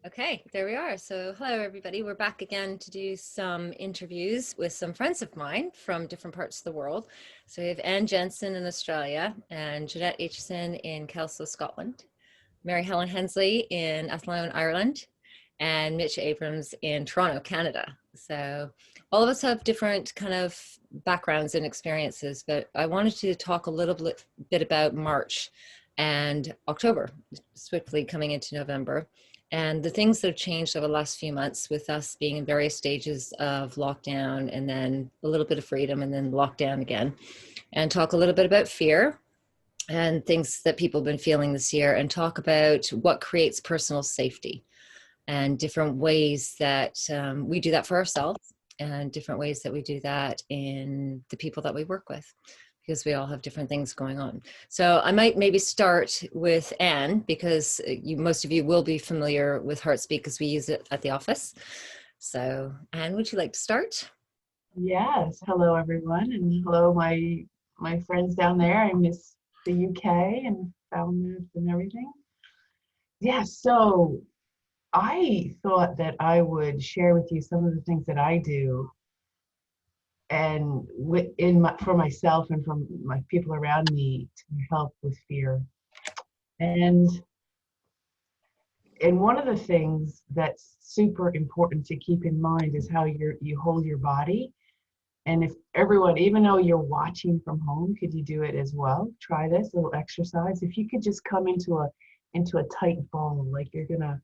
Okay, there we are. So, hello everybody. We're back again to do some interviews with some friends of mine from different parts of the world. So, we have Anne Jensen in Australia and Jeanette Aitchison in Kelso, Scotland, Mary Helen Hensley in Athlone, Ireland, and Mitch Abrams in Toronto, Canada. So, all of us have different kind of backgrounds and experiences, but I wanted to talk a little bit about March and October, swiftly coming into November, and the things that have changed over the last few months with us being in various stages of lockdown and then a little bit of freedom and then lockdown again, and talk a little bit about fear and things that people have been feeling this year, and talk about what creates personal safety and different ways that we do that for ourselves and different ways that we do that in the people that we work with, because we all have different things going on. So I might maybe start with Anne, because most of you will be familiar with HeartSpeak because we use it at the office. So Anne, would you like to start? Yes, hello everyone, and hello my friends down there. I miss the UK and Falmouth and everything. Yeah, so I thought that I would share with you some of the things that I do and for myself and from my people around me to help with fear. And and one of the things that's super important to keep in mind is how you hold your body. And if everyone, even though you're watching from home, could you do it as well? Try this little exercise. If you could just come into a tight ball, like you're gonna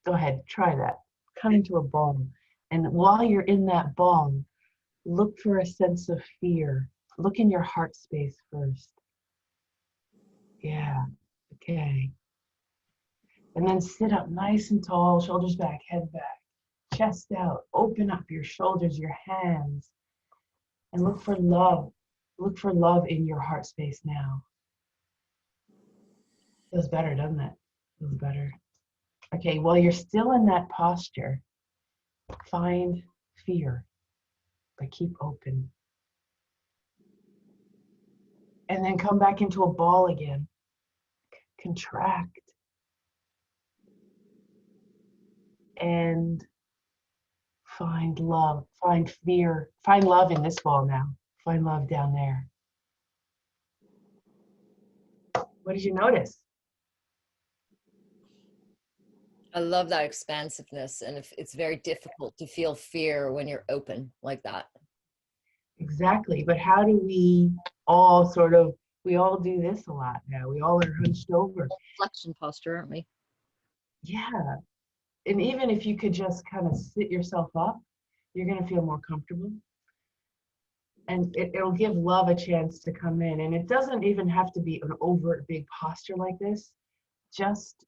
go ahead, try that. Come into a ball, and while you're in that ball, look for a sense of fear. Look in your heart space first. Yeah. Okay. And then sit up nice and tall, shoulders back, head back, chest out. Open up your shoulders, your hands, and look for love. Look for love in your heart space now. Feels better, doesn't it? Feels better. Okay, while you're still in that posture, find fear, but keep open. And then come back into a ball again. Contract. And find love. Find fear. Find love in this ball now. Find love down there. What did you notice? I love that expansiveness, and if it's very difficult to feel fear when you're open like that. Exactly. But how do we we all do this a lot now. We all are hunched over. Flexion posture, aren't we? Yeah. And even if you could just kind of sit yourself up, you're going to feel more comfortable. And it'll give love a chance to come in. And it doesn't even have to be an overt big posture like this. Just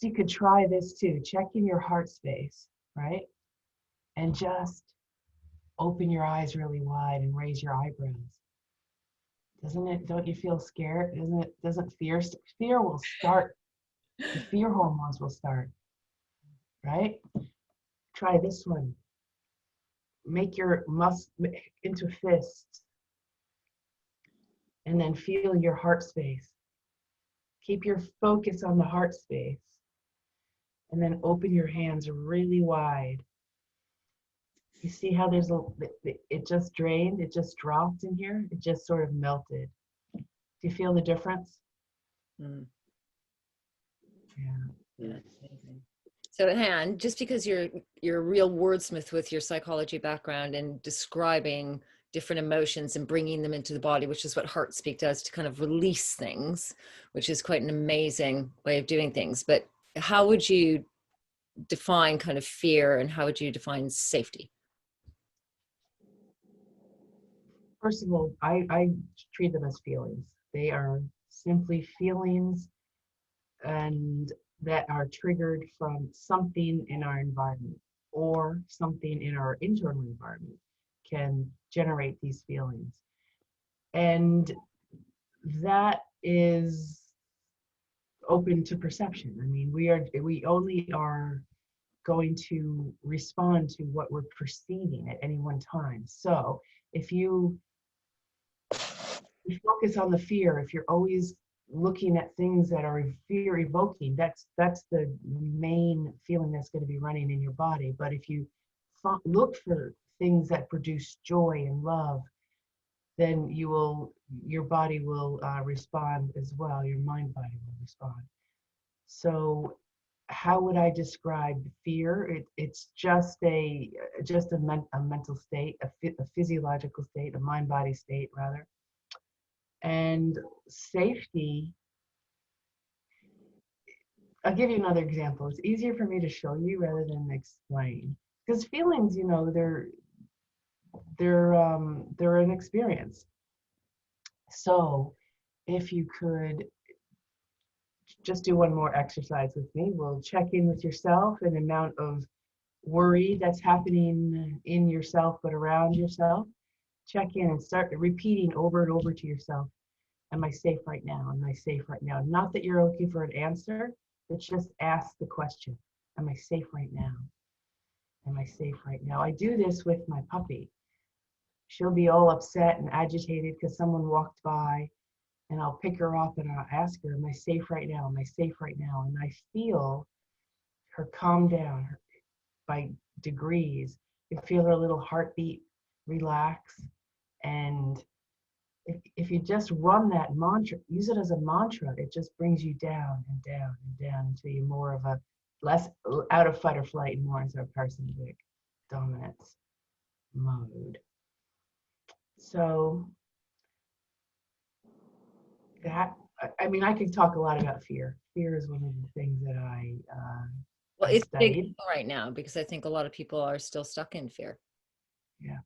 you could try this too. Check in your heart space, right? And just open your eyes really wide and raise your eyebrows. Don't you feel scared? Doesn't fear will start. The fear hormones will start, right? Try this one. Make your muscle into fists and then feel your heart space. Keep your focus on the heart space and then open your hands really wide. You see how it just drained, it just dropped in here, it just sort of melted. Do you feel the difference? Mm. Yeah. Yeah, it's amazing. So, Han, just because you're a real wordsmith with your psychology background and describing different emotions and bringing them into the body, which is what HeartSpeak does to kind of release things, which is quite an amazing way of doing things. But how would you define kind of fear, and how would you define safety? First of all, I treat them as feelings. They are simply feelings and that are triggered from something in our environment or something in our internal environment can generate these feelings. And that is open to perception. I mean, we only are going to respond to what we're perceiving at any one time. So if you focus on the fear, if you're always looking at things that are fear evoking. That's the main feeling that's going to be running in your body. But if you look for things that produce joy and love, then your body will respond as well. Your mind body will respond. So how would I describe fear? It's just a mental state, a physiological state, a mind body state rather. And safety, I'll give you another example. It's easier for me to show you rather than explain, because feelings, they're an experience. So if you could just do one more exercise with me, we'll check in with yourself and the amount of worry that's happening in yourself but around yourself. Check in and start repeating over and over to yourself, am I safe right now? Am I safe right now? Not that you're looking for an answer, but just ask the question, am I safe right now? Am I safe right now? I do this with my puppy. She'll be all upset and agitated because someone walked by, and I'll pick her up and I'll ask her, am I safe right now? Am I safe right now? And I feel her calm down by degrees. You feel her little heartbeat relax. And if you just run that mantra, use it as a mantra, it just brings you down and down and down until you're more of a less out of fight or flight and more into a parasympathetic dominance mode. So that, I mean, I could talk a lot about fear. Fear is one of the things that Well, I it's big studied. right now because I think a lot of people are still stuck in fear. Yeah,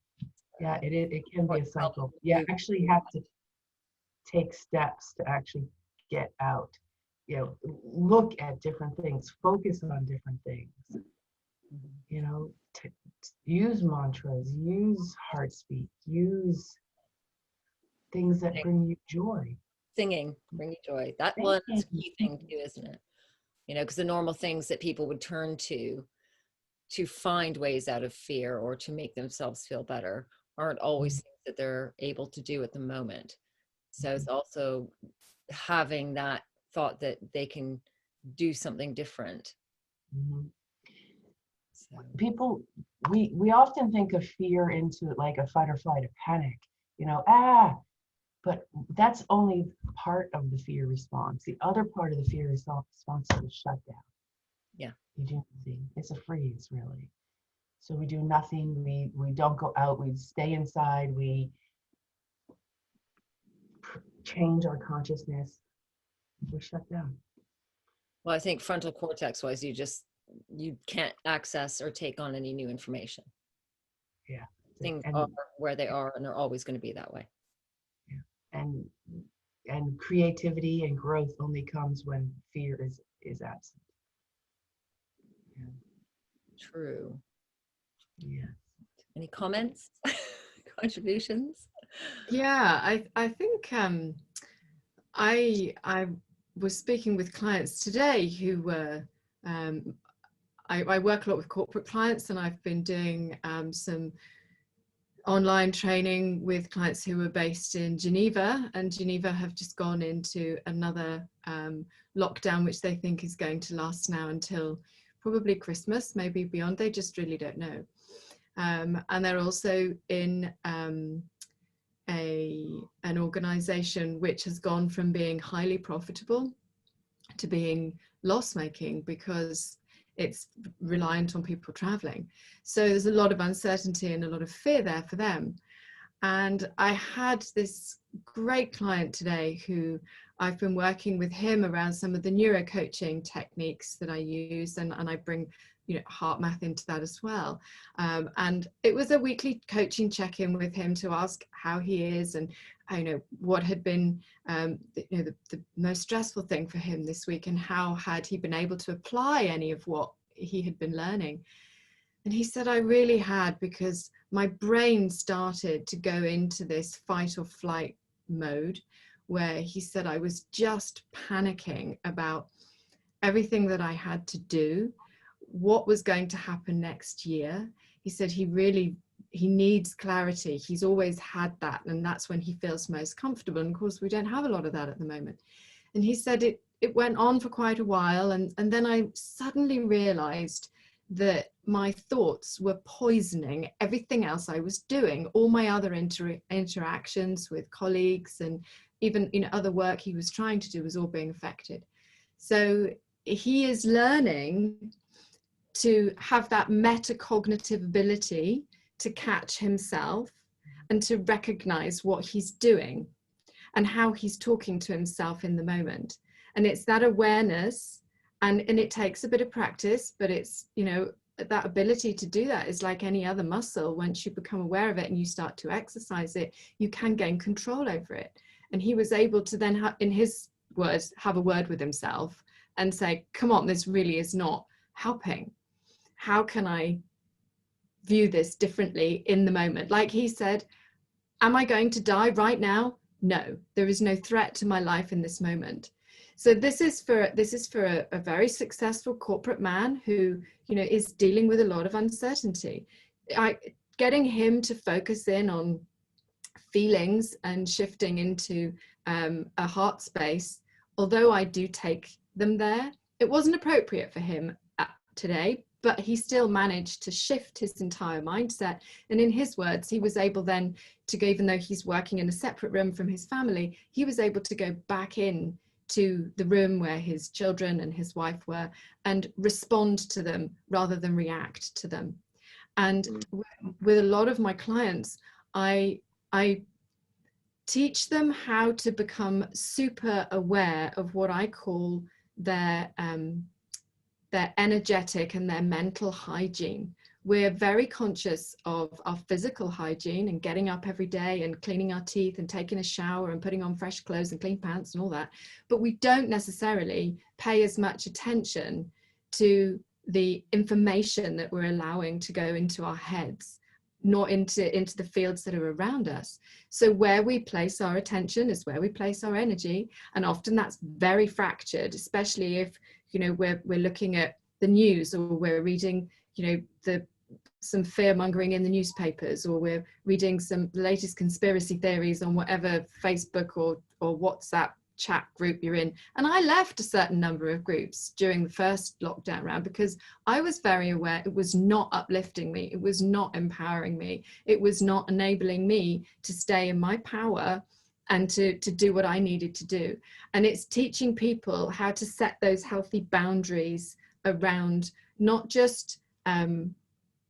yeah, it can be What a help cycle. Yeah, you- actually have to take steps to actually get out. Look at different things, focus on different things. You know, use mantras, use HeartSpeak, use things that bring you joy. Singing, bring you joy. That Thank one is a key thing too, isn't it? Because the normal things that people would turn to find ways out of fear or to make themselves feel better aren't always things that they're able to do at the moment. So it's also having that thought that they can do something different. Mm-hmm. So, People, we often think of fear into like a fight or flight, a panic, but that's only part of the fear response. The other part of the fear response is a shutdown. yeah. You do nothing. It's a freeze, really. So we do nothing. We don't go out. We stay inside. We change our consciousness. We shut down. Well, I think frontal cortex wise, you can't access or take on any new information. Yeah. Things And are where they are, and they're always going to be that way. yeah. And creativity and growth only comes when fear is absent. Yeah. True. Yeah. Any comments, contributions? Yeah, I think I was speaking with clients today who were I work a lot with corporate clients, and I've been doing some online training with clients who are based in Geneva, and Geneva have just gone into another lockdown, which they think is going to last now until probably Christmas, maybe beyond. They just really don't know. And they're also in an organization which has gone from being highly profitable to being loss making because it's reliant on people traveling. So there's a lot of uncertainty and a lot of fear there for them. And I had this great client today who I've been working with him around some of the neuro coaching techniques that I use, and I bring HeartMath into that as well. And it was a weekly coaching check-in with him to ask how he is and what had been the most stressful thing for him this week, and how had he been able to apply any of what he had been learning. And he said, I really had, because my brain started to go into this fight or flight mode where he said I was just panicking about everything that I had to do, what was going to happen next year. He said he needs clarity. He's always had that, and that's when he feels most comfortable. And of course, we don't have a lot of that at the moment. And he said it went on for quite a while, and then I suddenly realized that my thoughts were poisoning everything else I was doing. All my other interactions with colleagues and even other work he was trying to do was all being affected. So he is learning to have that metacognitive ability to catch himself and to recognize what he's doing and how he's talking to himself in the moment. And it's that awareness, and it takes a bit of practice, but it's, that ability to do that is like any other muscle. Once you become aware of it and you start to exercise it, you can gain control over it. And he was able to then, in his words, have a word with himself and say, come on, this really is not helping. How can I view this differently in the moment? Like he said, am I going to die right now? No, there is no threat to my life in this moment. So this is for a very successful corporate man who, is dealing with a lot of uncertainty. Getting him to focus in on feelings and shifting into a heart space, although I do take them there, it wasn't appropriate for him today, but he still managed to shift his entire mindset. And in his words, he was able then to go, even though he's working in a separate room from his family, he was able to go back in to the room where his children and his wife were and respond to them rather than react to them. And with a lot of my clients, I teach them how to become super aware of what I call their energetic and their mental hygiene. We're very conscious of our physical hygiene and getting up every day and cleaning our teeth and taking a shower and putting on fresh clothes and clean pants and all that. But we don't necessarily pay as much attention to the information that we're allowing to go into our heads, nor into the fields that are around us. So where we place our attention is where we place our energy. And often that's very fractured, especially if, we're looking at the news, or we're reading, some fear mongering in the newspapers, or we're reading some latest conspiracy theories on whatever Facebook or WhatsApp chat group you're in. And I left a certain number of groups during the first lockdown round because I was very aware it was not uplifting me. It was not empowering me. It was not enabling me to stay in my power and to do what I needed to do. And it's teaching people how to set those healthy boundaries around not just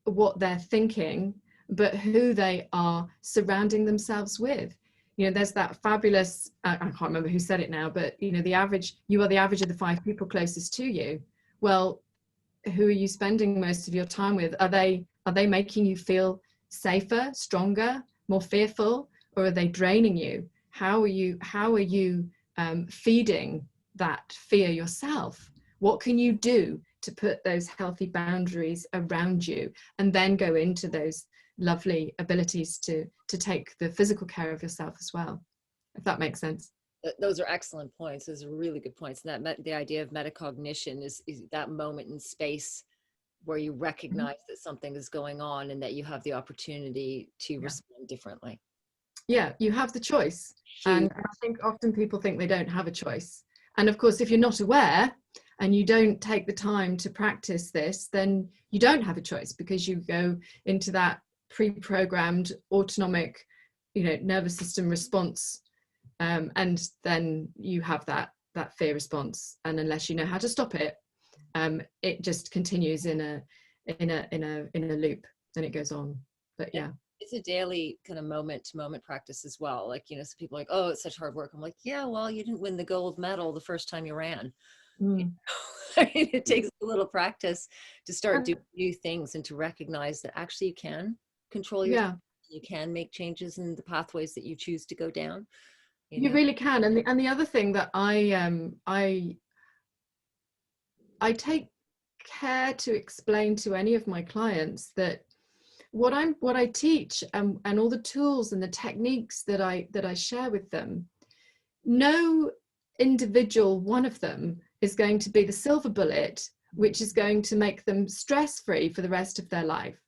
what they're thinking, but who they are surrounding themselves with. There's that fabulous, I can't remember who said it now, but you are the average of the 5 people closest to you. Well, who are you spending most of your time with? Are they making you feel safer, stronger, more fearful, or are they draining you? How are you feeding that fear yourself? What can you do to put those healthy boundaries around you, and then go into those lovely abilities to take the physical care of yourself as well, if that makes sense. Those are excellent points. Those are really good points. And the idea of metacognition is that moment in space where you recognize that something is going on and that you have the opportunity to respond differently. Yeah, you have the choice. And I think often people think they don't have a choice. And of course, if you're not aware and you don't take the time to practice this, then you don't have a choice, because you go into that pre-programmed autonomic, nervous system response, and then you have that fear response. And unless you know how to stop it, it just continues in a loop, and it goes on. But yeah. It's a daily kind of moment to moment practice as well. Like, some people are like, oh, it's such hard work. I'm like, yeah, well, you didn't win the gold medal the first time you ran. It takes a little practice to start doing new things and to recognize that actually you can control your you can make changes in the pathways that you choose to go down. You really can. And the other thing that I take care to explain to any of my clients, that what I teach and all the tools and the techniques that I share with them, no individual one of them is going to be the silver bullet which is going to make them stress-free for the rest of their life.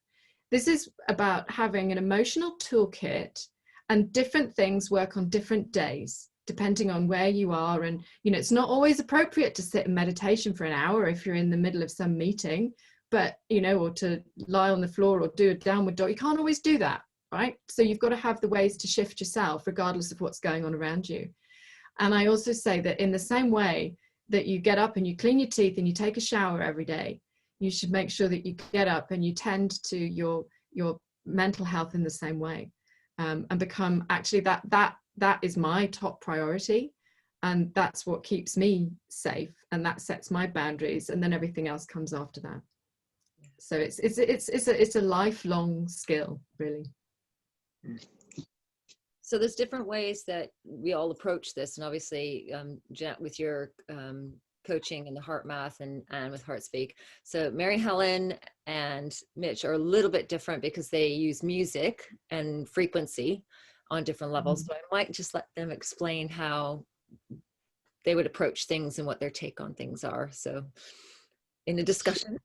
This is about having an emotional toolkit, and different things work on different days. depending on where you are. And, you know, it's not always appropriate to sit in meditation for an hour if you're in the middle of some meeting, but, you know, or to lie on the floor or do a downward dog. You can't always do that, right? So you've got to have the ways to shift yourself regardless of what's going on around you. And I also say that in the same way that you get up and you clean your teeth and you take a shower every day, you should make sure that you get up and you tend to your mental health in the same way, and become actually that is my top priority, and that's what keeps me safe, and that sets my boundaries, and then everything else comes after that. So it's a lifelong skill, really. So there's different ways that we all approach this, and obviously Jeanette, with your coaching and the HeartMath, and with HeartSpeak. So Mary Helen and Mitch are a little bit different because they use music and frequency on different levels. So I might just let them explain how they would approach things and what their take on things are. So in the discussion.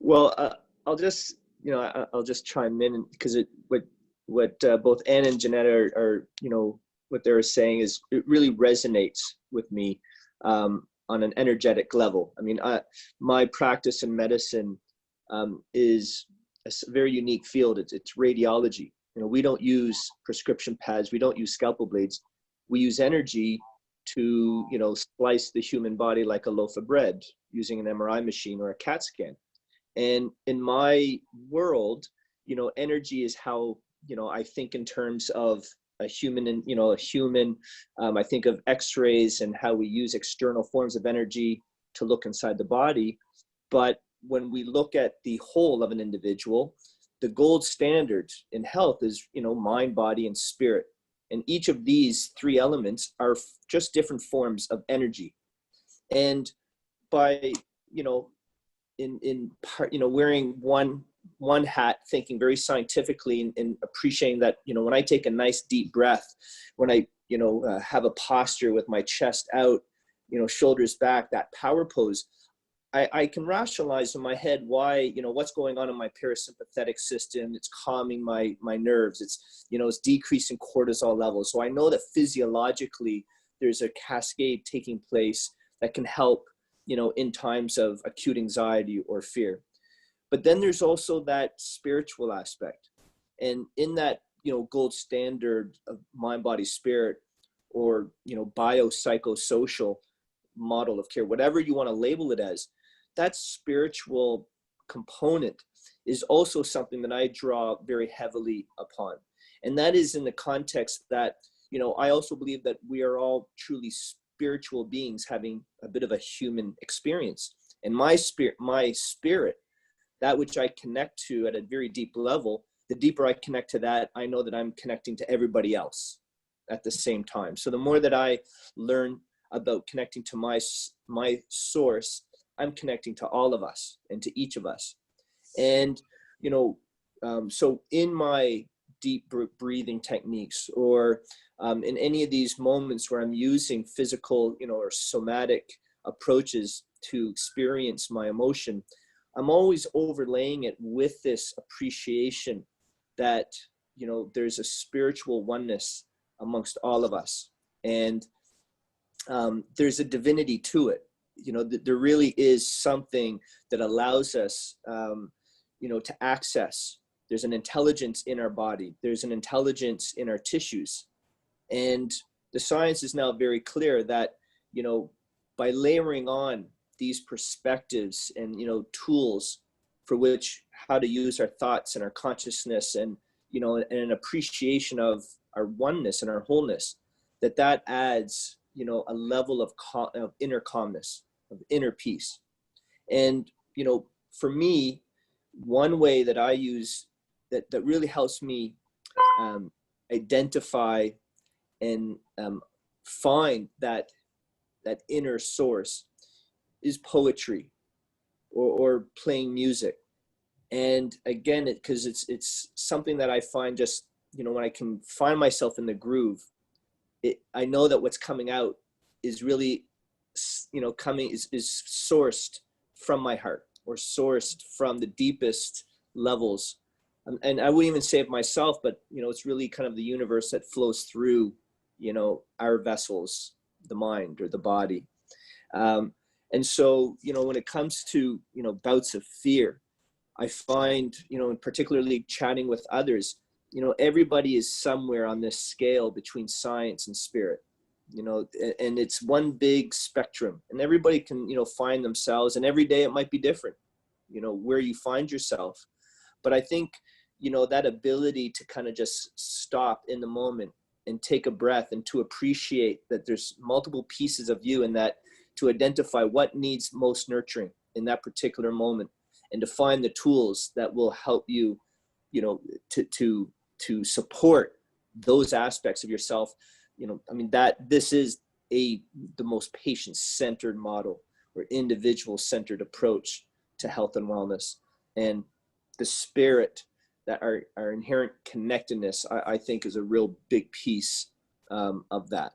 Well, I'll just, you know, I'll just chime in, because what both Anne and Jeanette are, you know, what they're saying is, it really resonates with me on an energetic level. I mean, my practice in medicine is a very unique field. It's radiology. You know, we don't use prescription pads. We don't use scalpel blades. We use energy to, you know, slice the human body like a loaf of bread using an MRI machine or a CAT scan. And in my world, you know, energy is how, you know, I think in terms of a human, and, you know, a human, I think of x-rays and how we use external forms of energy to look inside the body. But when we look at the whole of an individual, the gold standard in health is, you know, mind, body, and spirit. And each of these three elements are just different forms of energy. And by, you know, in part, you know, wearing one hat, thinking very scientifically, and appreciating that, you know, when I take a nice deep breath, when I, you know, have a posture with my chest out, you know, shoulders back, that power pose, I can rationalize in my head why, you know, what's going on in my parasympathetic system. It's calming my nerves. It's, you know, it's decreasing cortisol levels. So I know that physiologically there's a cascade taking place that can help, you know, in times of acute anxiety or fear. But then there's also that spiritual aspect. And in that, you know, gold standard of mind, body, spirit, or, you know, biopsychosocial model of care, whatever you want to label it as, that spiritual component is also something that I draw very heavily upon. And that is in the context that, you know, I also believe that we are all truly spiritual beings having a bit of a human experience. And my spirit, that which I connect to at a very deep level, the deeper I connect to that, I know that I'm connecting to everybody else at the same time. So the more that I learn about connecting to my source, I'm connecting to all of us and to each of us. And, you know, so in my deep breathing techniques, or in any of these moments where I'm using physical, you know, or somatic approaches to experience my emotion, I'm always overlaying it with this appreciation that, you know, there's a spiritual oneness amongst all of us. And there's a divinity to it. You know, there really is something that allows us, you know, to access. There's an intelligence in our body. There's an intelligence in our tissues. And the science is now very clear that, you know, by layering on these perspectives and, you know, tools for which, how to use our thoughts and our consciousness, and, you know, and an appreciation of our oneness and our wholeness, that adds, you know, a level of inner calmness, of inner peace. And, you know, for me, one way that I use that really helps me identify and find that inner source is poetry or playing music. And again, because it's something that I find, just, you know, when I can find myself in the groove, I know that what's coming out is really, you know, is sourced from my heart, or sourced from the deepest levels and I wouldn't even say of myself, but, you know, it's really kind of the universe that flows through, you know, our vessels, the mind or the body. And so, you know, when it comes to, you know, bouts of fear, I find, you know, and particularly chatting with others, you know, everybody is somewhere on this scale between science and spirit, you know, and it's one big spectrum, and everybody can, you know, find themselves, and every day it might be different, you know, where you find yourself. But I think, you know, that ability to kind of just stop in the moment and take a breath and to appreciate that there's multiple pieces of you, and that to identify what needs most nurturing in that particular moment, and to find the tools that will help you, you know, to support those aspects of yourself. You know, I mean, that this is the most patient-centered model or individual-centered approach to health and wellness. And the spirit, that our inherent connectedness, I think is a real big piece of that.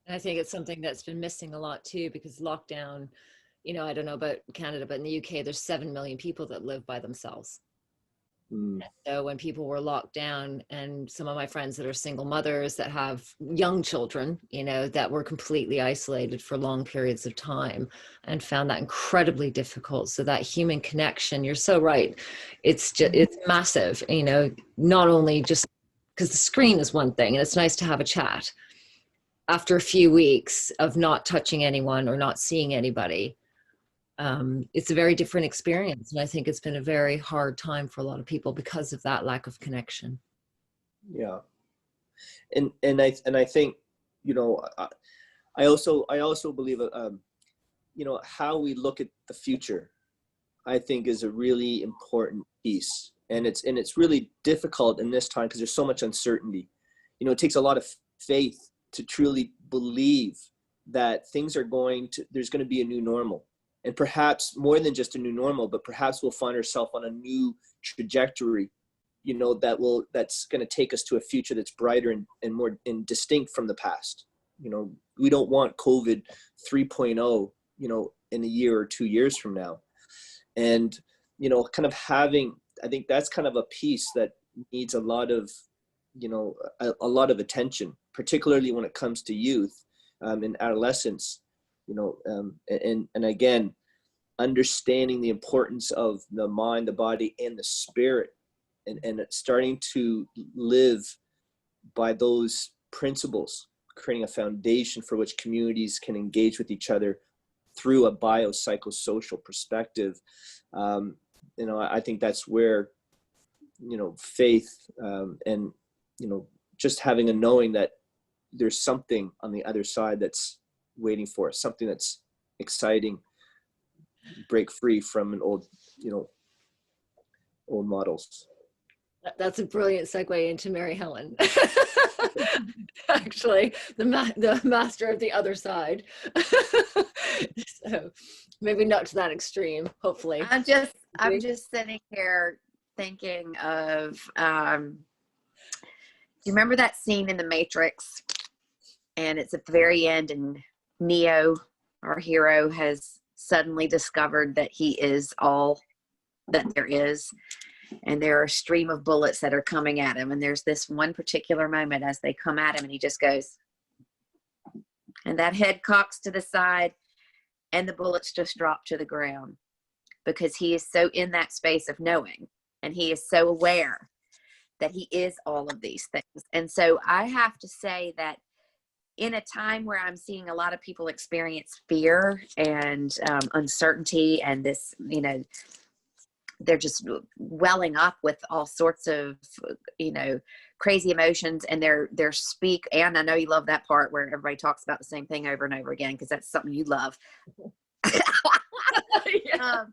And I think it's something that's been missing a lot too, because lockdown, you know, I don't know about Canada, but in the UK, there's 7 million people that live by themselves. So when people were locked down, and some of my friends that are single mothers that have young children, you know, that were completely isolated for long periods of time, and found that incredibly difficult. So that human connection, you're so right. It's just, it's massive, you know, not only just because the screen is one thing, and it's nice to have a chat after a few weeks of not touching anyone or not seeing anybody. It's a very different experience. And I think it's been a very hard time for a lot of people because of that lack of connection. Yeah. And I think, you know, I also believe, you know, how we look at the future, I think is a really important piece. And it's really difficult in this time because there's so much uncertainty. You know, it takes a lot of faith to truly believe that things are there's going to be a new normal. And perhaps more than just a new normal, but perhaps we'll find ourselves on a new trajectory, you know, that's going to take us to a future that's brighter and more distinct from the past. You know, we don't want COVID 3.0, you know, in a year or 2 years from now. And, you know, kind of having, I think that's kind of a piece that needs a lot of, you know, a lot of attention, particularly when it comes to youth and adolescence. You know, and again, understanding the importance of the mind, the body, and the spirit, and starting to live by those principles, creating a foundation for which communities can engage with each other through a biopsychosocial perspective. You know, I think that's where, you know, faith and, you know, just having a knowing that there's something on the other side that's waiting for us, something that's exciting, break free from an old, you know, old models. That's a brilliant segue into Mary Helen. Actually, the master of the other side. So maybe not to that extreme, hopefully. I'm just sitting here thinking of, do you remember that scene in The Matrix? And it's at the very end, and Neo, our hero, has suddenly discovered that he is all that there is. And there are a stream of bullets that are coming at him. And there's this one particular moment as they come at him, and he just goes, and that head cocks to the side, and the bullets just drop to the ground, because he is so in that space of knowing, and he is so aware that he is all of these things. And so I have to say that in a time where I'm seeing a lot of people experience fear and uncertainty, and this, you know, they're just welling up with all sorts of, you know, crazy emotions, and they're speak. And I know you love that part where everybody talks about the same thing over and over again, because that's something you love. Yeah.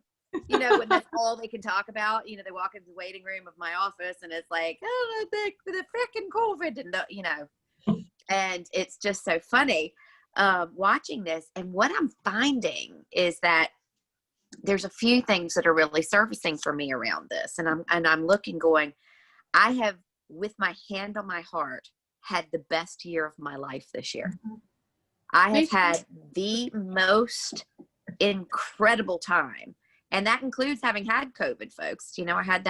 You know, when that's all they can talk about. You know, they walk into the waiting room of my office, and it's like, oh, the freaking COVID, and you know, and it's just so funny watching this. And what I'm finding is that there's a few things that are really surfacing for me around this. And I'm looking, going, I have, with my hand on my heart, had the best year of my life this year. I have had the most incredible time. And that includes having had COVID, folks. You know, I had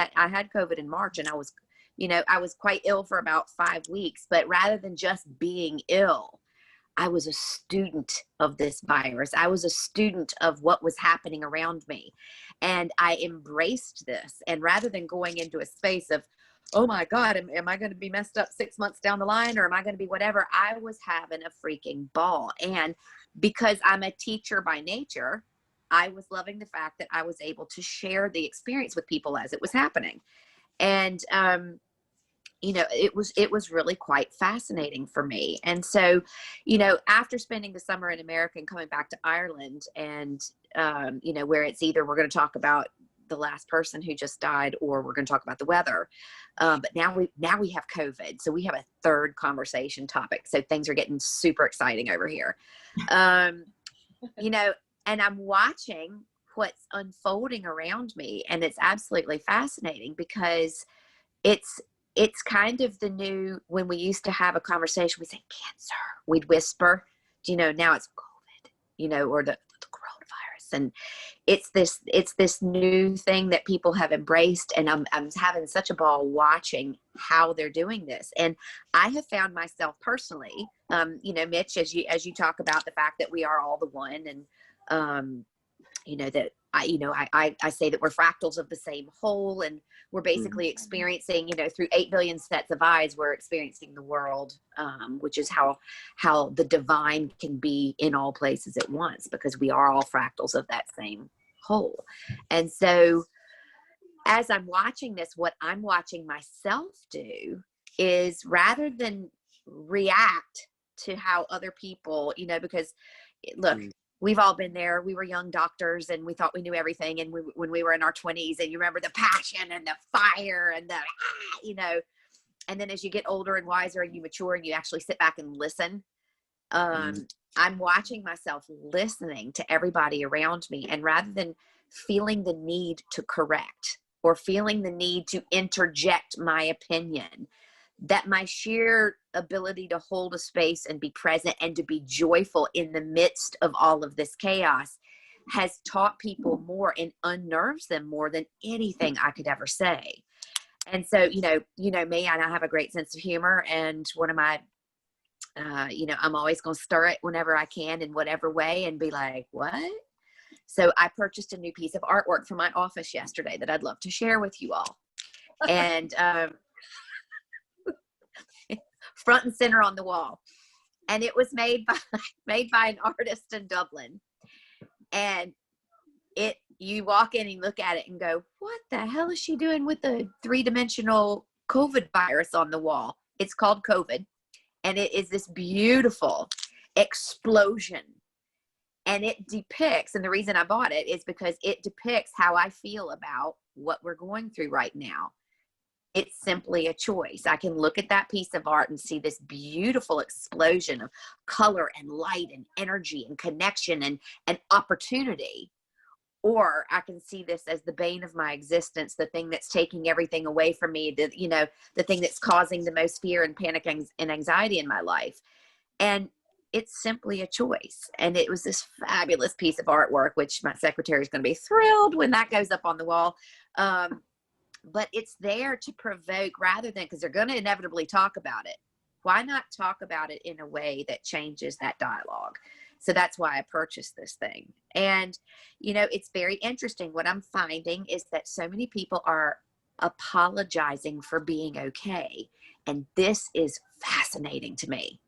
COVID in March, and I was quite ill for about 5 weeks, but rather than just being ill, I was a student of this virus. I was a student of what was happening around me. And I embraced this. And rather than going into a space of, oh my God, am I going to be messed up 6 months down the line, or am I going to be whatever? I was having a freaking ball. And because I'm a teacher by nature, I was loving the fact that I was able to share the experience with people as it was happening. And, you know, it was really quite fascinating for me. And so, you know, after spending the summer in America and coming back to Ireland, and, you know, where it's either we're going to talk about the last person who just died, or we're going to talk about the weather. But now we have COVID. So we have a third conversation topic. So things are getting super exciting over here. You know, and I'm watching what's unfolding around me, and it's absolutely fascinating, because it's kind of the new, when we used to have a conversation, we say cancer, we'd whisper, you know, now it's COVID, you know, or the coronavirus. And it's this new thing that people have embraced. And I'm having such a ball watching how they're doing this. And I have found myself personally, you know, Mitch, as you talk about the fact that we are all the one, and, you know, that I say that we're fractals of the same whole, and we're basically experiencing, you know, through 8 billion sets of eyes, we're experiencing the world, which is how the divine can be in all places at once, because we are all fractals of that same whole. And so as I'm watching this, what I'm watching myself do is, rather than react to how other people, you know, because look, we've all been there. We were young doctors and we thought we knew everything. And when we were in our 20s, and you remember the passion and the fire and the, you know, and then as you get older and wiser and you mature and you actually sit back and listen, I'm watching myself listening to everybody around me. And rather than feeling the need to correct or feeling the need to interject my opinion, that my sheer ability to hold a space and be present and to be joyful in the midst of all of this chaos has taught people more and unnerves them more than anything I could ever say. And so, you know me, and I have a great sense of humor, and one of my, you know, I'm always going to stir it whenever I can in whatever way and be like, what? So I purchased a new piece of artwork for my office yesterday that I'd love to share with you all. And, front and center on the wall, and it was made by an artist in Dublin. And you walk in and look at it and go, what the hell is she doing with the 3-dimensional COVID virus on the wall? It's called COVID, and it is this beautiful explosion, and it depicts, and the reason I bought it is because it depicts how I feel about what we're going through right now. It's simply a choice. I can look at that piece of art and see this beautiful explosion of color and light and energy and connection and opportunity. Or I can see this as the bane of my existence, the thing that's taking everything away from me, the thing that's causing the most fear and panic and anxiety in my life. And it's simply a choice. And it was this fabulous piece of artwork, which my secretary is going to be thrilled when that goes up on the wall. But it's there to provoke, rather than, because they're going to inevitably talk about it. Why not talk about it in a way that changes that dialogue? So that's why I purchased this thing. And, you know, it's very interesting. What I'm finding is that so many people are apologizing for being okay. And this is fascinating to me.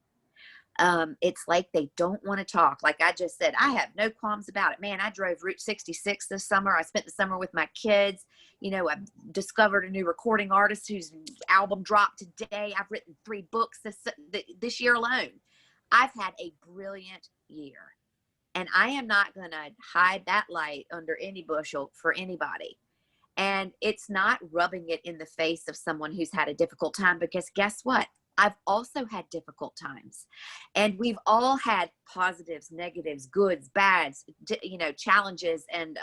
It's like they don't want to talk. Like I just said, I have no qualms about it. Man, I drove Route 66 this summer. I spent the summer with my kids. You know, I've discovered a new recording artist whose album dropped today. I've written 3 books this year alone. I've had a brilliant year, and I am not going to hide that light under any bushel for anybody. And it's not rubbing it in the face of someone who's had a difficult time, because guess what? I've also had difficult times, and we've all had positives, negatives, goods, bads, you know, challenges and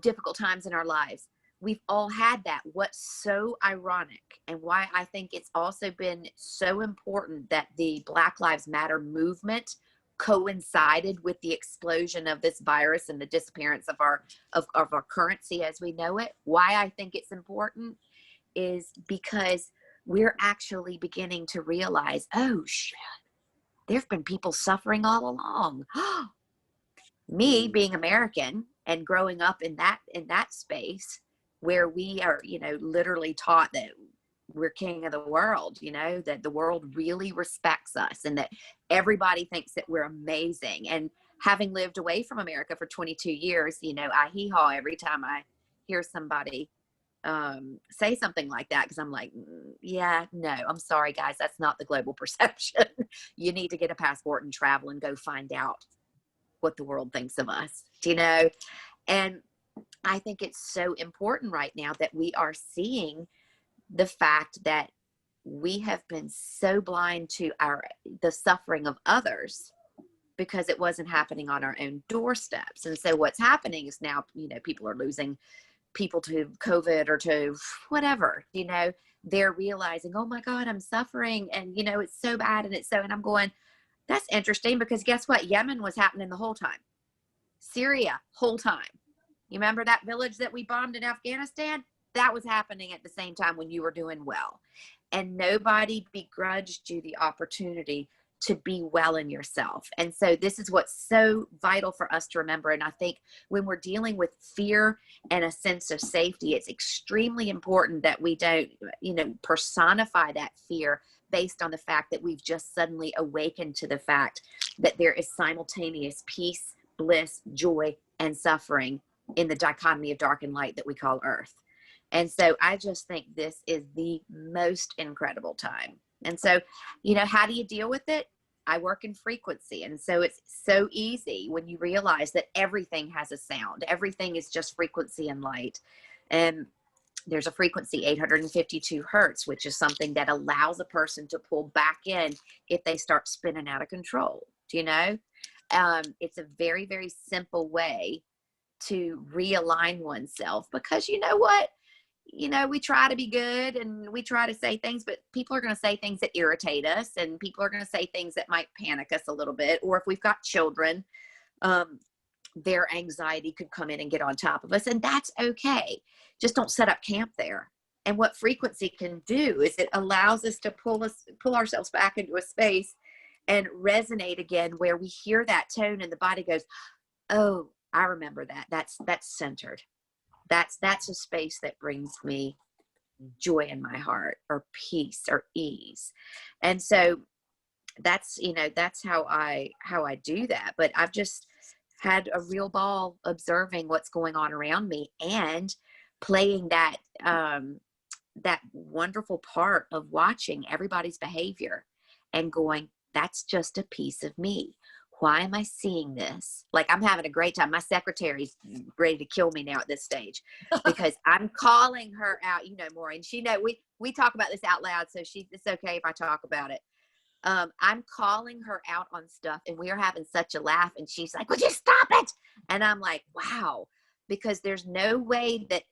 difficult times in our lives. We've all had that. What's so ironic, and why I think it's also been so important that the Black Lives Matter movement coincided with the explosion of this virus and the disappearance of our currency as we know it. Why I think it's important is because we're actually beginning to realize, oh shit, there have been people suffering all along. Me being American and growing up in that space where we are, literally taught that we're king of the world, that the world really respects us and that everybody thinks that we're amazing. And having lived away from America for 22 years, I hee-haw every time I hear somebody say something like that, because I'm like, yeah, no, I'm sorry, guys, that's not the global perception. You need to get a passport and travel and go find out what the world thinks of us, And I think it's so important right now that we are seeing the fact that we have been so blind to the suffering of others because it wasn't happening on our own doorsteps. And so what's happening is now, people are losing people to COVID or to whatever, they're realizing, oh my God, I'm suffering. And, it's so bad. And I'm going, that's interesting, because guess what? Yemen was happening the whole time. Syria, whole time. You remember that village that we bombed in Afghanistan? That was happening at the same time when you were doing well. And nobody begrudged you the opportunity to be well in yourself. And so this is what's so vital for us to remember. And I think when we're dealing with fear and a sense of safety, it's extremely important that we don't, personify that fear based on the fact that we've just suddenly awakened to the fact that there is simultaneous peace, bliss, joy, and suffering in the dichotomy of dark and light that we call Earth. And so I just think this is the most incredible time. And so, how do you deal with it? I work in frequency. And so it's so easy when you realize that everything has a sound. Everything is just frequency and light. And there's a frequency, 852 hertz, which is something that allows a person to pull back in if they start spinning out of control. Do you know? It's a very, very simple way to realign oneself, because you know what? We try to be good and we try to say things, but people are going to say things that irritate us, and people are going to say things that might panic us a little bit. Or if we've got children, their anxiety could come in and get on top of us, and that's okay. Just don't set up camp there. And what frequency can do is it allows us to pull ourselves back into a space and resonate again, where we hear that tone and the body goes, oh, I remember that. That's centered. That's a space that brings me joy in my heart, or peace, or ease. And so that's how I do that. But I've just had a real ball observing what's going on around me and playing that wonderful part of watching everybody's behavior and going, that's just a piece of me. Why am I seeing this? Like, I'm having a great time. My secretary's ready to kill me now at this stage, because I'm calling her out, Maureen. She we talk about this out loud, so it's okay if I talk about it. I'm calling her out on stuff, and we are having such a laugh, and she's like, would you stop it? And I'm like, wow, because there's no way that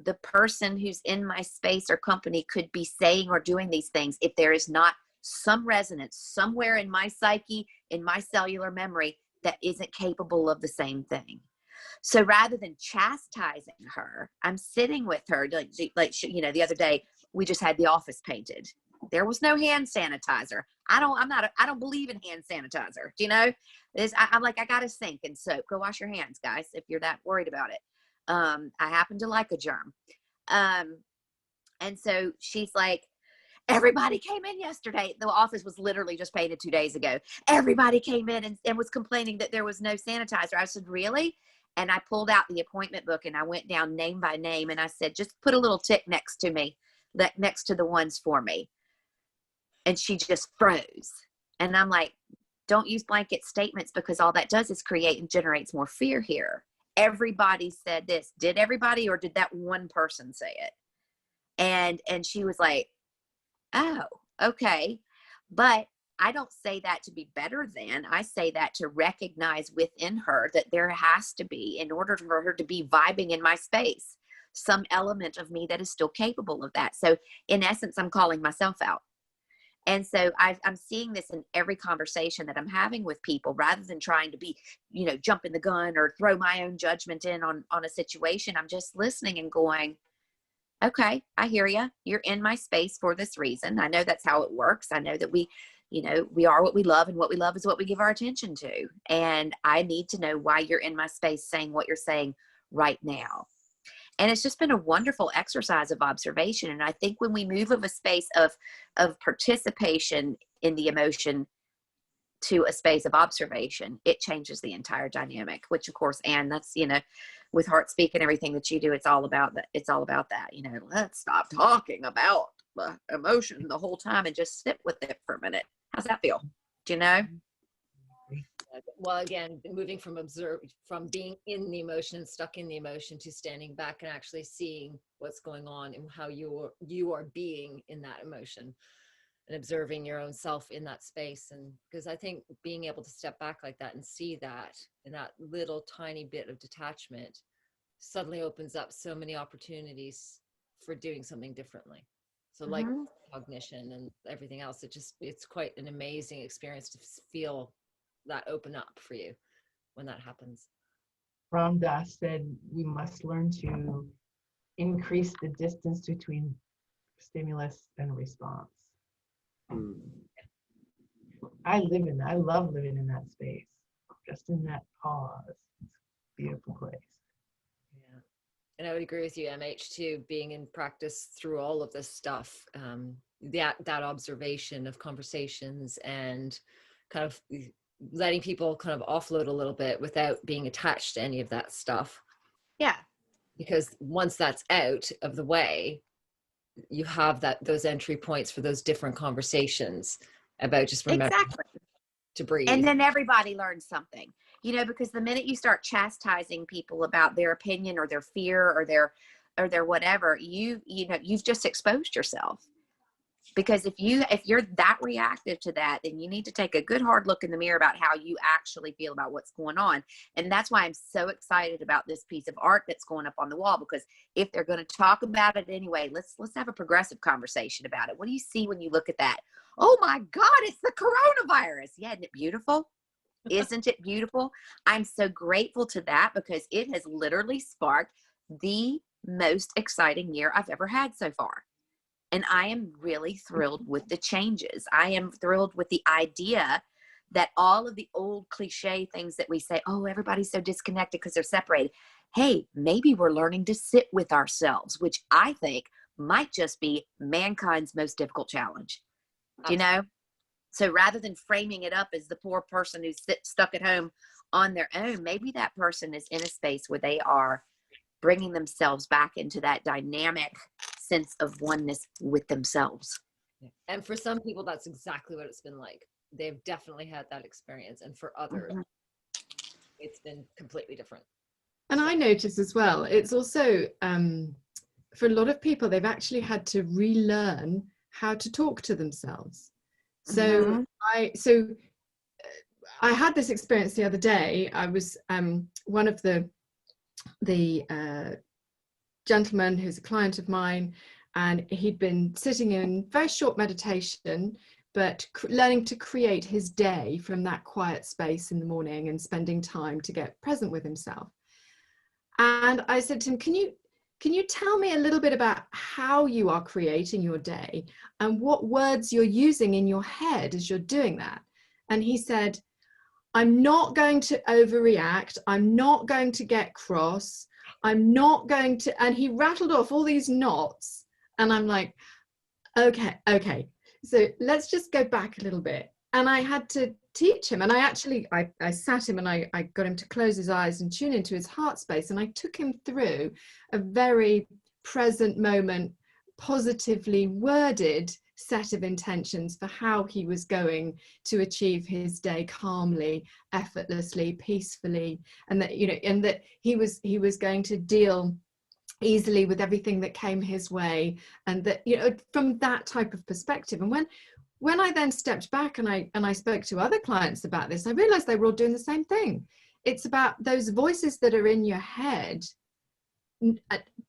the person who's in my space or company could be saying or doing these things if there is not some resonance somewhere in my psyche, in my cellular memory, that isn't capable of the same thing. So rather than chastising her, I'm sitting with her. Like the other day, we just had the office painted. There was no hand sanitizer. I don't believe in hand sanitizer. Do you know? I'm like, I got a sink and soap. Go wash your hands, guys, if you're that worried about it. I happen to like a germ. And so she's like, everybody came in yesterday. The office was literally just painted 2 days ago. Everybody came in and was complaining that there was no sanitizer. I said, really? And I pulled out the appointment book and I went down name by name, and I said, just put a little tick next to me, next to the ones for me. And she just froze. And I'm like, don't use blanket statements, because all that does is create and generates more fear here. Everybody said this. Did everybody, or did that one person say it? And she was like, oh, okay. But I don't say that to be better than. I say that to recognize within her that there has to be, in order for her to be vibing in my space, some element of me that is still capable of that. So in essence, I'm calling myself out. And so I'm seeing this in every conversation that I'm having with people, rather than trying to be, jumping the gun or throw my own judgment in on a situation. I'm just listening and going, okay, I hear you. You're in my space for this reason. I know that's how it works. I know that we are what we love, and what we love is what we give our attention to. And I need to know why you're in my space saying what you're saying right now. And it's just been a wonderful exercise of observation. And I think when we move of a space of participation in the emotion to a space of observation, it changes the entire dynamic, which of course, Anne, that's, with HeartSpeak and everything that you do, it's all about that. It's all about that, let's stop talking about the emotion the whole time and just sit with it for a minute. How's that feel? Do you know? Well, again, moving from being in the emotion, stuck in the emotion, to standing back and actually seeing what's going on and how you are being in that emotion, and observing your own self in that space. And because I think being able to step back like that and see that, and that little tiny bit of detachment, suddenly opens up so many opportunities for doing something differently. So like cognition and everything else, it's quite an amazing experience to feel that open up for you when that happens. Ram Dass said we must learn to increase the distance between stimulus and response. I love living in that space, just in that pause. It's a beautiful place. Yeah. And I would agree with you, MH, too, being in practice through all of this stuff, that observation of conversations and kind of letting people kind of offload a little bit without being attached to any of that stuff. Yeah. Because once that's out of the way, you have those entry points for those different conversations about just remembering to breathe. And then everybody learns something, because the minute you start chastising people about their opinion or their fear or their whatever, you've just exposed yourself. Because if you're that reactive to that, then you need to take a good hard look in the mirror about how you actually feel about what's going on. And that's why I'm so excited about this piece of art that's going up on the wall, because if they're going to talk about it anyway, let's have a progressive conversation about it. What do you see when you look at that? Oh my God, it's the coronavirus. Yeah, isn't it beautiful? Isn't it beautiful? I'm so grateful to that, because it has literally sparked the most exciting year I've ever had so far. And I am really thrilled with the changes. I am thrilled with the idea that all of the old cliche things that we say, oh, everybody's so disconnected because they're separated. Hey, maybe we're learning to sit with ourselves, which I think might just be mankind's most difficult challenge. Do you know? So rather than framing it up as the poor person who's stuck at home on their own, maybe that person is in a space where they are bringing themselves back into that dynamic sense of oneness with themselves. And for some people, that's exactly what it's been like. They've definitely had that experience. And for others, it's been completely different. And I notice as well, it's also, for a lot of people, they've actually had to relearn how to talk to themselves. So I had this experience the other day. I was one of the gentleman who's a client of mine, and he'd been sitting in very short meditation, but learning to create his day from that quiet space in the morning and spending time to get present with himself. And I said to him, can you tell me a little bit about how you are creating your day and what words you're using in your head as you're doing that? And he said, I'm not going to overreact. I'm not going to get cross. I'm not going to, and he rattled off all these knots. And I'm like, okay. So let's just go back a little bit. And I had to teach him. And I sat him and I got him to close his eyes and tune into his heart space. And I took him through a very present moment, positively worded set of intentions for how he was going to achieve his day calmly, effortlessly, peacefully, and that, and that he was going to deal easily with everything that came his way, and that, from that type of perspective. And when I then stepped back and I spoke to other clients about this, I realized they were all doing the same thing. It's about those voices that are in your head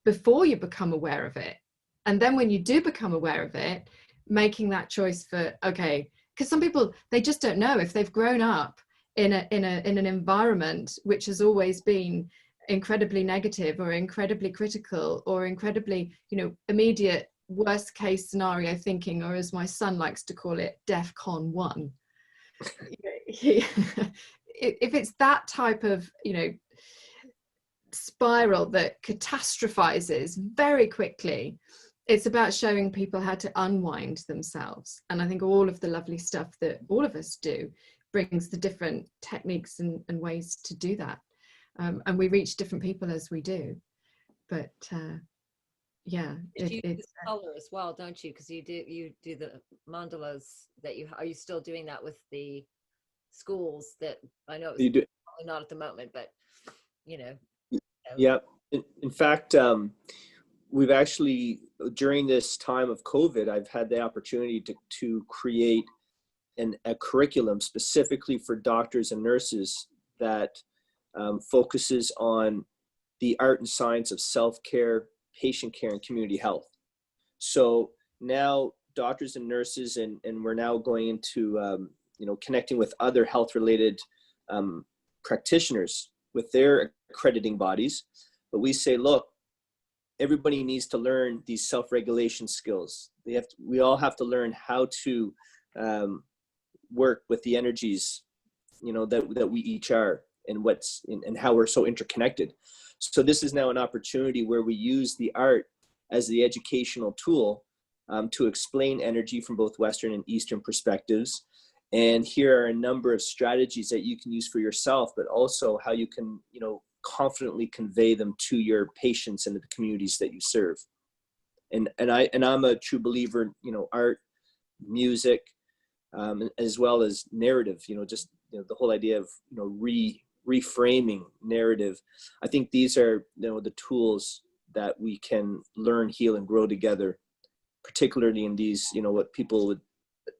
before you become aware of it. And then when you do become aware of it, making that choice for, okay, because some people, they just don't know if they've grown up in an environment which has always been incredibly negative or incredibly critical or incredibly, you know, immediate worst case scenario thinking, or as my son likes to call it, DEFCON 1. If it's that type of, you know, spiral that catastrophizes very quickly, it's about showing people how to unwind themselves. And I think all of the lovely stuff that all of us do brings the different techniques and ways to do that. And we reach different people as we do. But yeah, you use color as well, don't you? Because you do the mandalas that are you still doing that with the schools? That I know it's probably not at the moment, but you know. Yeah. In fact, we've actually, during this time of COVID, I've had the opportunity to create a curriculum specifically for doctors and nurses that focuses on the art and science of self-care, patient care, and community health. So now doctors and nurses, and we're now going into, you know, connecting with other health-related practitioners with their accrediting bodies. But we say, look, everybody needs to learn these self-regulation skills. We all have to learn how to work with the energies, you know, that we each are, and how we're so interconnected. So this is now an opportunity where we use the art as the educational tool to explain energy from both Western and Eastern perspectives. And here are a number of strategies that you can use for yourself, but also how you can, you know, confidently convey them to your patients and the communities that you serve. And I'm a true believer in, you know, art, music, as well as narrative, you know, just, you know, the whole idea of, you know, reframing narrative. I think these are, you know, the tools that we can learn, heal, and grow together, particularly in these, you know, what people would,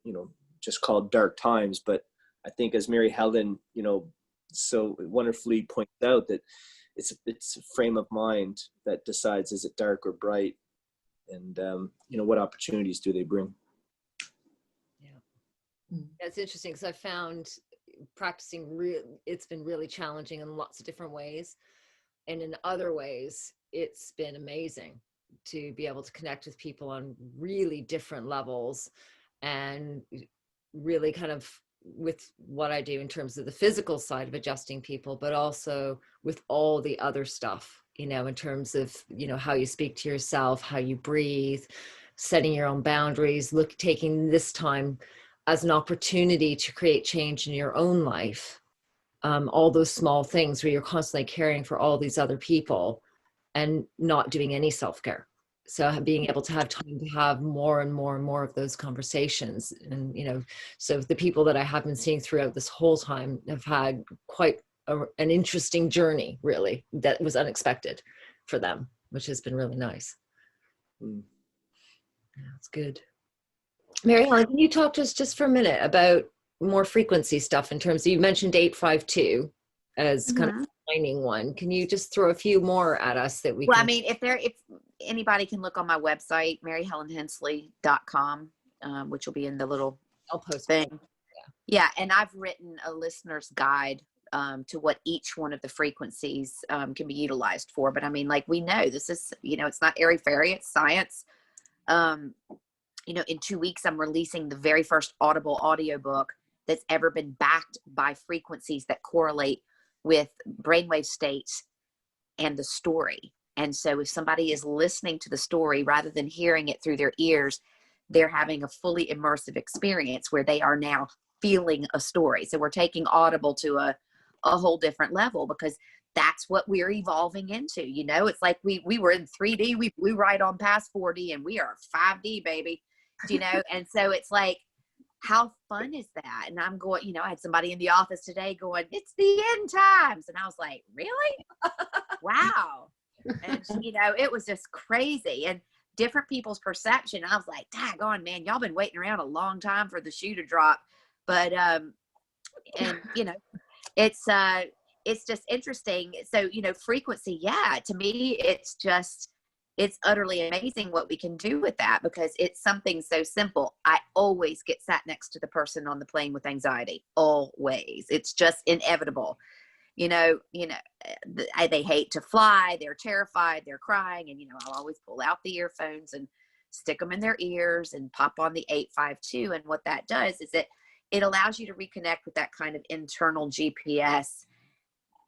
you know, just call dark times. But I think, as Mary Helen, you know, so wonderfully points out, that it's a frame of mind that decides, is it dark or bright, and you know, what opportunities do they bring. Yeah, that's interesting, because I found practicing it's been really challenging in lots of different ways, and in other ways it's been amazing to be able to connect with people on really different levels, and really kind of with what I do in terms of the physical side of adjusting people, but also with all the other stuff, you know, in terms of, you know, how you speak to yourself, how you breathe, setting your own boundaries, taking this time as an opportunity to create change in your own life. All those small things where you're constantly caring for all these other people and not doing any self-care. So being able to have time to have more and more and more of those conversations. And, you know, so the people that I have been seeing throughout this whole time have had quite an interesting journey, really, that was unexpected for them, which has been really nice. Yeah, it's good. Mary Helen, can you talk to us just for a minute about more frequency stuff, in terms of, you mentioned 852 as kind of defining one. Can you just throw a few more at us that we Well, can... I mean, if anybody can look on my website, maryhelenhensley.com, which will be in the little I'll post thing. Yeah. And I've written a listener's guide to what each one of the frequencies can be utilized for. But I mean, like, we know this is, you know, it's not airy fairy, it's science. You know, in 2 weeks, I'm releasing the very first Audible audiobook that's ever been backed by frequencies that correlate with brainwave states and the story. And so if somebody is listening to the story rather than hearing it through their ears, they're having a fully immersive experience where they are now feeling a story. So we're taking Audible to a whole different level, because that's what we're evolving into. You know, it's like we were in 3D, we flew right on past 4D, and we are 5D, baby, you know? And so it's like, how fun is that? And I'm going, you know, I had somebody in the office today going, it's the end times. And I was like, really? Wow. And, you know, it was just crazy, and different people's perception. I was like, daggone, man, y'all been waiting around a long time for the shoe to drop. But, and, you know, it's just interesting. So, you know, frequency, yeah, to me, it's just it's utterly amazing what we can do with that, because it's something so simple. I always get sat next to the person on the plane with anxiety. Always. It's just inevitable. They hate to fly. They're terrified. They're crying. And, I'll always pull out the earphones and stick them in their ears and pop on the 852. And what that does is it allows you to reconnect with that kind of internal GPS,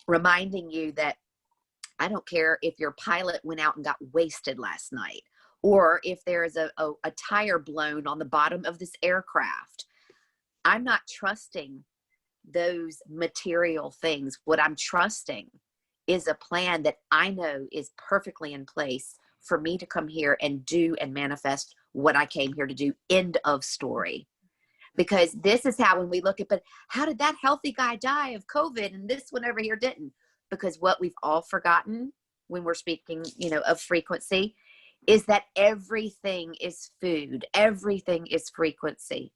reminding you that I don't care if your pilot went out and got wasted last night, or if there is a tire blown on the bottom of this aircraft. I'm not trusting those material things. What I'm trusting is a plan that I know is perfectly in place for me to come here and do and manifest what I came here to do. End of story. Because this is how, when we look at, but how did that healthy guy die of COVID and this one over here didn't? Because what we've all forgotten when we're speaking, of frequency, is that everything is food. Everything is frequency.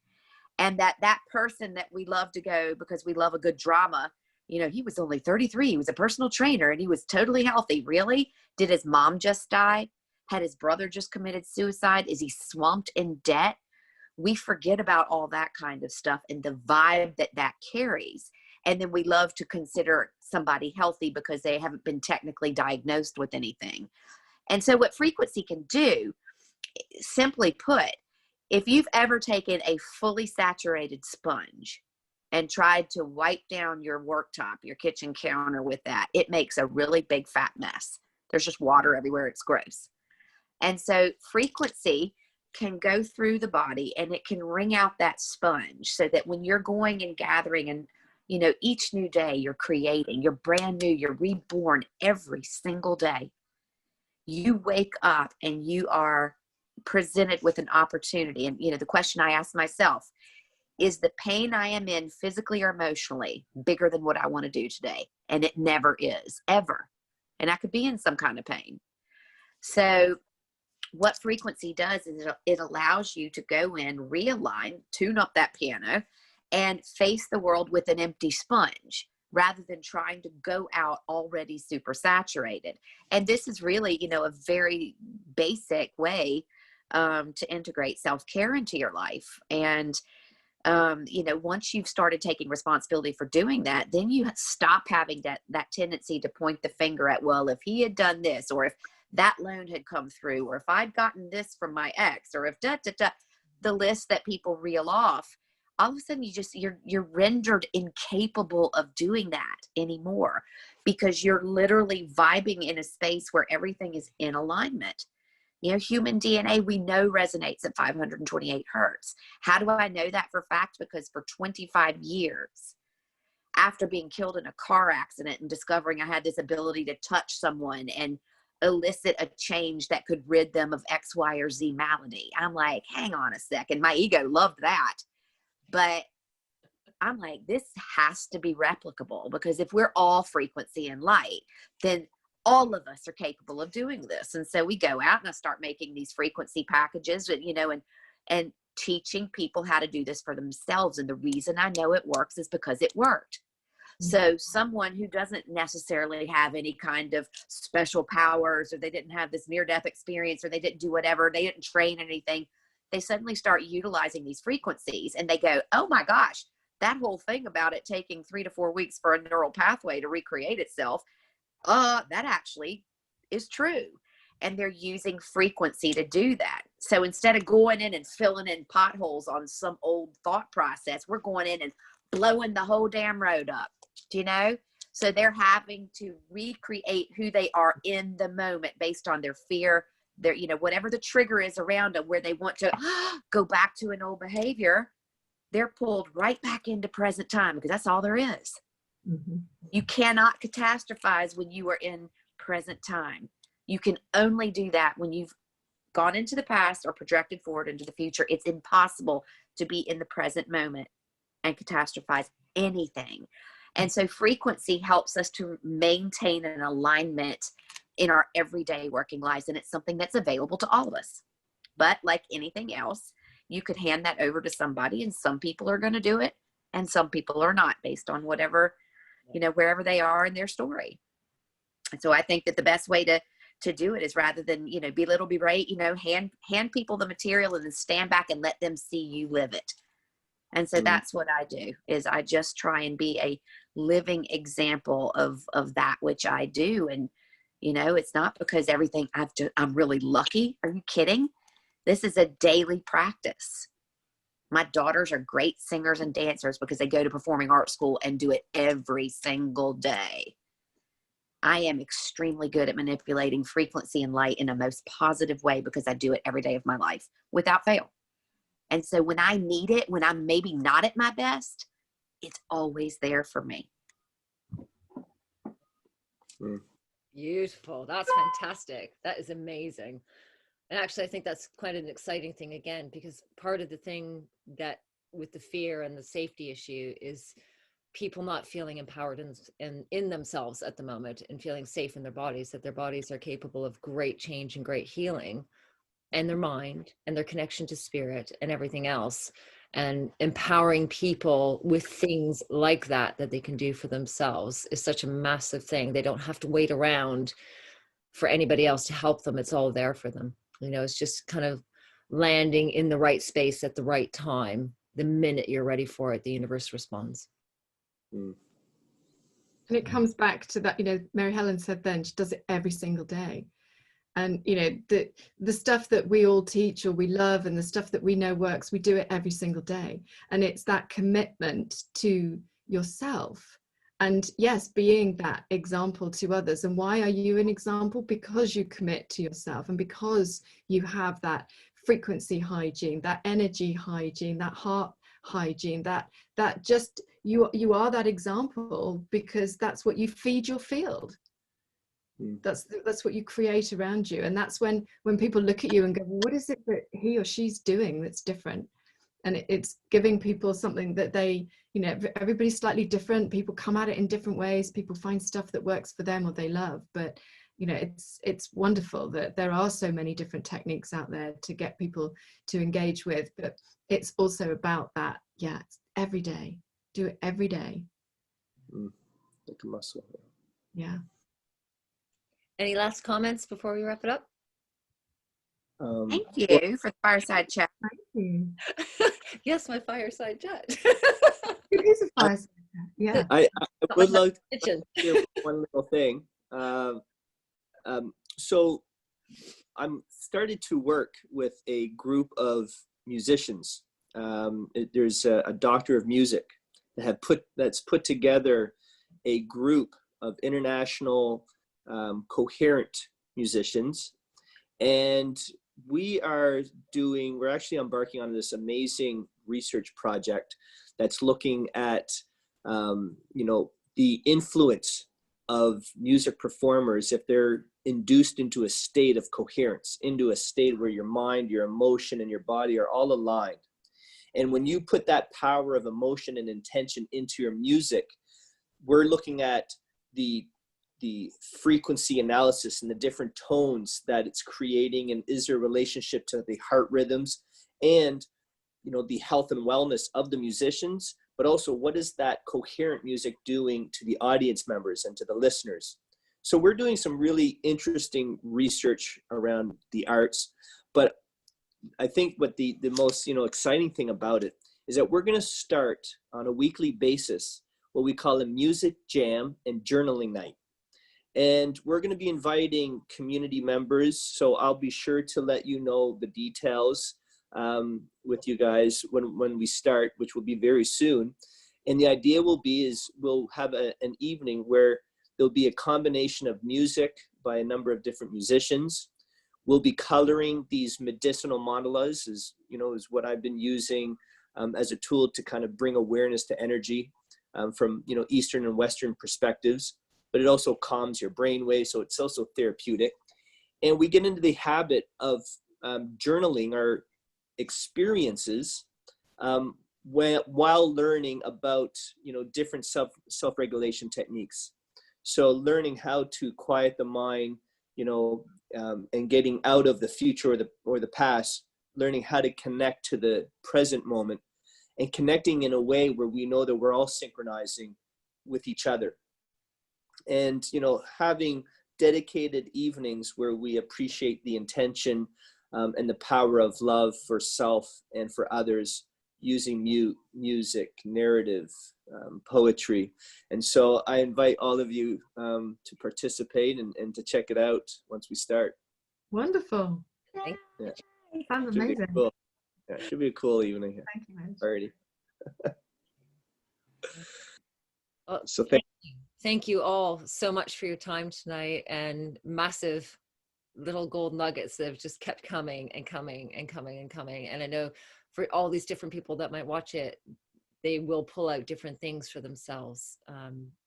And that person that we love to go because we love a good drama, he was only 33. He was a personal trainer and he was totally healthy. Really? Did his mom just die? Had his brother just committed suicide? Is he swamped in debt? We forget about all that kind of stuff and the vibe that carries. And then we love to consider somebody healthy because they haven't been technically diagnosed with anything. And so what frequency can do, simply put, if you've ever taken a fully saturated sponge and tried to wipe down your worktop, your kitchen counter with that, it makes a really big fat mess. There's just water everywhere. It's gross. And so frequency can go through the body and it can wring out that sponge, so that when you're going and gathering and, each new day you're creating, you're brand new, you're reborn every single day. You wake up and you are presented with an opportunity. And, the question I ask myself, is the pain I am in physically or emotionally bigger than what I want to do today? And it never is, ever. And I could be in some kind of pain. So what frequency does is it allows you to go in, realign, tune up that piano, and face the world with an empty sponge, rather than trying to go out already super saturated. And this is really, a very basic way to integrate self-care into your life. And, once you've started taking responsibility for doing that, then you stop having that tendency to point the finger at, well, if he had done this, or if that loan had come through, or if I'd gotten this from my ex, or if the list that people reel off, all of a sudden you're rendered incapable of doing that anymore, because you're literally vibing in a space where everything is in alignment. Human DNA, we know, resonates at 528 hertz. How do I know that for fact? Because for 25 years, after being killed in a car accident and discovering I had this ability to touch someone and elicit a change that could rid them of X, Y, or Z malady, I'm like, hang on a second. My ego loved that. But I'm like, this has to be replicable, because if we're all frequency and light, then all of us are capable of doing this. And so we go out and I start making these frequency packages, and teaching people how to do this for themselves. And the reason I know it works is because it worked. So someone who doesn't necessarily have any kind of special powers, or they didn't have this near-death experience, or they didn't do whatever, they didn't train anything, they suddenly start utilizing these frequencies and they go, oh my gosh, that whole thing about it taking 3 to 4 weeks for a neural pathway to recreate itself, that actually is true. And they're using frequency to do that. So instead of going in and filling in potholes on some old thought process, we're going in and blowing the whole damn road up, So they're having to recreate who they are in the moment based on their fear, their, whatever the trigger is around them, where they want to go back to an old behavior. They're pulled right back into present time, because that's all there is. Mm-hmm. You cannot catastrophize when you are in present time. You can only do that when you've gone into the past or projected forward into the future. It's impossible to be in the present moment and catastrophize anything. And so frequency helps us to maintain an alignment in our everyday working lives. And it's something that's available to all of us. But like anything else, you could hand that over to somebody, and some people are going to do it and some people are not, based on whatever, wherever they are in their story. And so I think that the best way to to do it, is rather than, you know, belittle, berate, you know, hand people the material and then stand back and let them see you live it. And so that's what I do, is I just try and be a living example of that which I do. And, you know, it's not because everything I'm really lucky. Are you kidding? This is a daily practice. My daughters are great singers and dancers because they go to performing arts school and do it every single day. I am extremely good at manipulating frequency and light in a most positive way because I do it every day of my life without fail. And so when I need it, when I'm maybe not at my best, it's always there for me. Beautiful. That's fantastic. That is amazing. And actually, I think that's quite an exciting thing again, because part of the thing that with the fear and the safety issue is people not feeling empowered in themselves at the moment and feeling safe in their bodies, that their bodies are capable of great change and great healing, and their mind and their connection to spirit and everything else, and empowering people with things like that they can do for themselves is such a massive thing. They don't have to wait around for anybody else to help them. It's all there for them. You know, it's just kind of landing in the right space at the right time. The minute you're ready for it, the universe responds. And it comes back to that, you know, Mary Helen said then she does it every single day. And, you know, the stuff that we all teach or we love and the stuff that we know works, we do it every single day. And it's that commitment to yourself. And yes, being that example to others. And why are you an example? Because you commit to yourself, and because you have that frequency hygiene, that energy hygiene, that heart hygiene, that just you are that example, because that's what you feed your field. That's what you create around you. And that's when people look at you and go, well, what is it that he or she's doing that's different? And it's giving people something that they, you know, everybody's slightly different. People come at it in different ways. People find stuff that works for them or they love. But, you know, it's wonderful that there are so many different techniques out there to get people to engage with. But it's also about that, yeah, every day. Do it every day. Like a muscle. Yeah. Any last comments before we wrap it up? Thank you for the fireside chat. Thank you. Yes, my fireside chat. It is a fireside chat. Yeah. I would love to share one little thing. So I'm started to work with a group of musicians. There's a doctor of music that's put together a group of international coherent musicians, and we're actually embarking on this amazing research project that's looking at you know, the influence of music performers if they're induced into a state of coherence, into a state where your mind, your emotion, and your body are all aligned. And when you put that power of emotion and intention into your music, we're looking at the frequency analysis and the different tones that it's creating, and is there a relationship to the heart rhythms and, you know, the health and wellness of the musicians, but also what is that coherent music doing to the audience members and to the listeners. So we're doing some really interesting research around the arts, but I think what the most, you know, exciting thing about it is that we're going to start on a weekly basis what we call a music jam and journaling night. And we're going to be inviting community members. So I'll be sure to let you know the details with you guys when we start, which will be very soon. And the idea will be is we'll have an evening where there'll be a combination of music by a number of different musicians. We'll be coloring these medicinal mandalas, is what I've been using as a tool to kind of bring awareness to energy from, you know, Eastern and Western perspectives. But it also calms your brainwave, so it's also therapeutic. And we get into the habit of journaling our experiences while learning about, you know, different self-regulation techniques. So learning how to quiet the mind, you know, and getting out of the future or the past, learning how to connect to the present moment, and connecting in a way where we know that we're all synchronizing with each other. And, you know, having dedicated evenings where we appreciate the intention and the power of love for self and for others, using music, narrative, poetry. And so I invite all of you to participate and to check it out once we start. Wonderful. Thank Yeah. Sounds Should be amazing. cool. Yeah, it should be a cool evening here. Thank you, Mitch. Alrighty. Well, So thank you all so much for your time tonight, and massive little gold nuggets that have just kept coming and coming and coming and coming. And I know for all these different people that might watch it, they will pull out different things for themselves.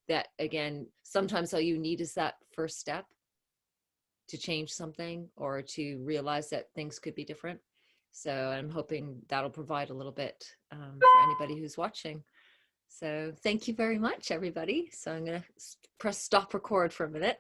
That again, sometimes all you need is that first step to change something or to realize that things could be different. So I'm hoping that'll provide a little bit for anybody who's watching. So thank you very much, everybody. So I'm going to press stop record for a minute.